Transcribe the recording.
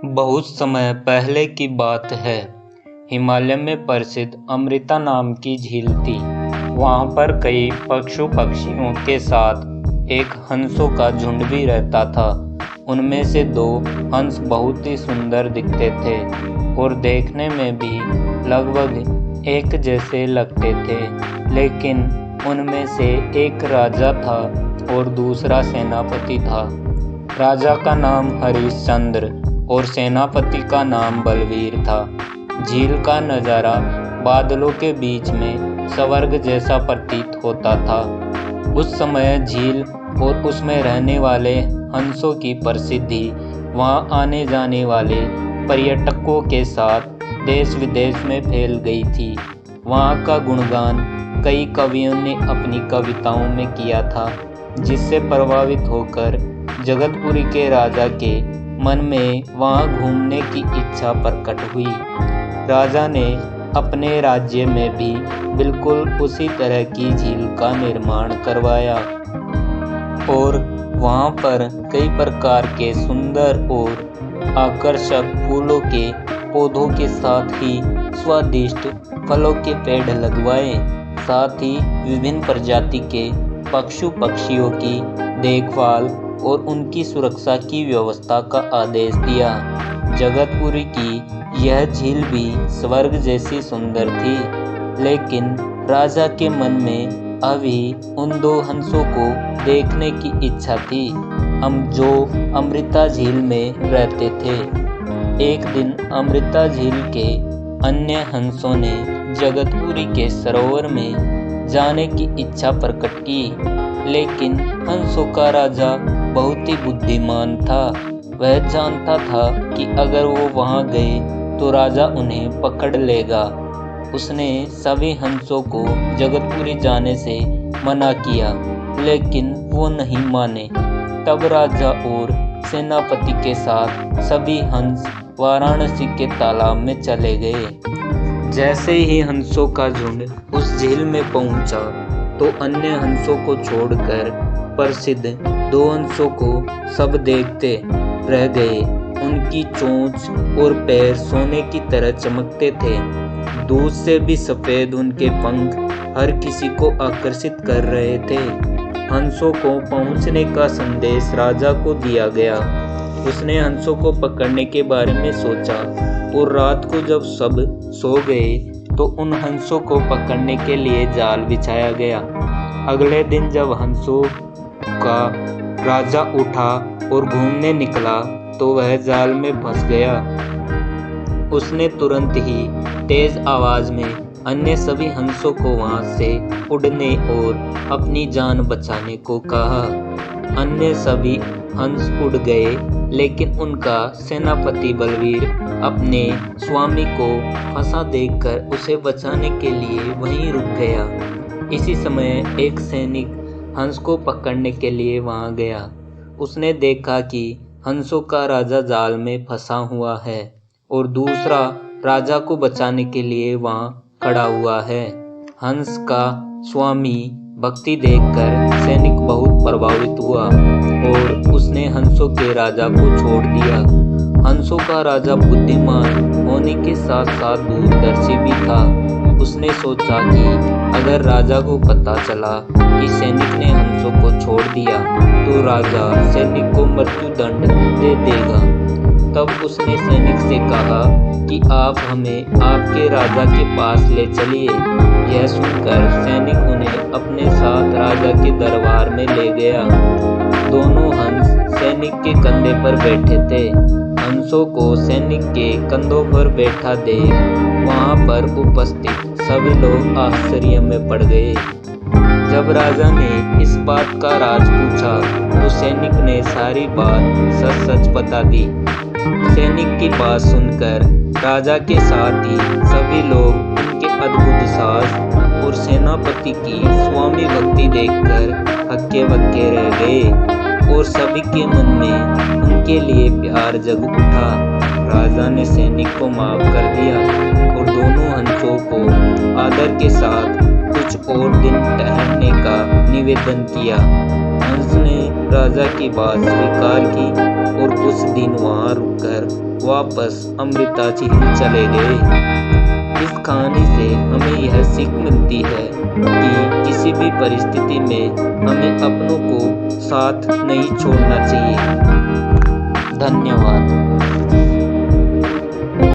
बहुत समय पहले की बात है। हिमालय में प्रसिद्ध अमृता नाम की झील थी। वहाँ पर कई पक्षियों के साथ एक हंसों का झुंड भी रहता था। उनमें से दो हंस बहुत ही सुंदर दिखते थे और देखने में भी लगभग एक जैसे लगते थे। लेकिन उनमें से एक राजा था और दूसरा सेनापति था। राजा का नाम हरिश्चंद्र और सेनापति का नाम बलवीर था। झील का नज़ारा बादलों के बीच में स्वर्ग जैसा प्रतीत होता था। उस समय झील और उसमें रहने वाले हंसों की प्रसिद्धि वहां आने जाने वाले पर्यटकों के साथ देश विदेश में फैल गई थी। वहां का गुणगान कई कवियों ने अपनी कविताओं में किया था, जिससे प्रभावित होकर जगतपुरी के राजा के मन में वहां घूमने की इच्छा प्रकट हुई। राजा ने अपने राज्य में भी बिल्कुल उसी तरह की झील का निर्माण करवाया और वहां पर कई प्रकार के सुंदर और आकर्षक फूलों के पौधों के साथ ही स्वादिष्ट फलों के पेड़ लगवाए। साथ ही विभिन्न प्रजाति के पक्षियों की देखभाल और उनकी सुरक्षा की व्यवस्था का आदेश दिया। जगतपुरी की यह झील भी स्वर्ग जैसी सुंदर थी, लेकिन राजा के मन में अभी उन दो हंसों को देखने की इच्छा थी, जो अमृता झील में रहते थे। एक दिन अमृता झील के अन्य हंसों ने जगतपुरी के सरोवर में जाने की इच्छा प्रकट की, लेकिन हंसों का राजा बहुत ही बुद्धिमान था। वह जानता था कि अगर वो वहां गए तो राजा उन्हें पकड़ लेगा। उसने सभी हंसों को जगतपुरी जाने से मना किया, लेकिन वो नहीं माने। तब राजा और सेनापति के साथ सभी हंस वाराणसी के तालाब में चले गए। जैसे ही हंसों का झुंड उस झील में पहुंचा तो अन्य हंसों को छोड़कर प्रसिद्ध दो हंसों को सब देखते रह गए। उनकी चोंच और पैर सोने की तरह चमकते थे। दूध से भी सफेद उनके पंख हर किसी को आकर्षित कर रहे थे। हंसों को पहुंचने का संदेश राजा को दिया गया। उसने हंसों को पकड़ने के बारे में सोचा और रात को जब सब सो गए तो उन हंसों को पकड़ने के लिए जाल बिछाया गया। अगले दिन जब हंसों का राजा उठा और घूमने निकला तो वह जाल में फंस गया। उसने तुरंत ही तेज आवाज में अन्य सभी हंसों को वहां से उड़ने और अपनी जान बचाने को कहा। अन्य सभी हंस उड़ गए, लेकिन उनका सेनापति बलवीर अपने स्वामी को फंसा देखकर उसे बचाने के लिए वहीं रुक गया। इसी समय एक सैनिक हंस को पकड़ने के लिए वहां गया। उसने देखा कि हंसों का राजा जाल में फंसा हुआ है और दूसरा राजा को बचाने के लिए वहां खड़ा हुआ है। हंस का स्वामी भक्ति देखकर सैनिक बहुत प्रभावित हुआ और उसने हंसों के राजा को छोड़ दिया। हंसों का राजा बुद्धिमान होने के साथ साथ दूरदर्शी भी था। उसने सोचा कि अगर राजा को पता चला कि सैनिक ने हंसों को छोड़ दिया तो राजा सैनिक को मृत्यु दंड दे देगा। तब उसने सैनिक से कहा कि आप हमें आपके राजा के पास ले चलिए। यह सुनकर सैनिक उन्हें अपने साथ राजा के दरबार में ले गया। दोनों हंस सैनिक के कंधे पर बैठे थे। हंसों को सैनिक के कंधों पर बैठा देख वहां पर उपस्थित सभी लोग आश्चर्य में पड़ गए। जब राजा ने इस बात का राज पूछा तो सैनिक ने सारी बात सच सच बता दी। सैनिक की बात सुनकर राजा के साथ ही सभी लोग उनके अद्भुत साहस और सेनापति की स्वामी भक्ति देखकर हक्के बक्के रह गए और सभी के मन में उनके लिए प्यार जग उठा। राजा ने सैनिक को माफ कर दिया और दोनों हंसों को आदर के साथ कुछ और दिन ठहरने का निवेदन किया। हंस ने राजा की बात स्वीकार की और कुछ दिन वहां रुककर वापस अमृता झील चले गए। इस कहानी से हमें यह सीख मिलती है कि किसी भी परिस्थिति में हमें अपनों को साथ नहीं छोड़ना चाहिए। धन्यवाद।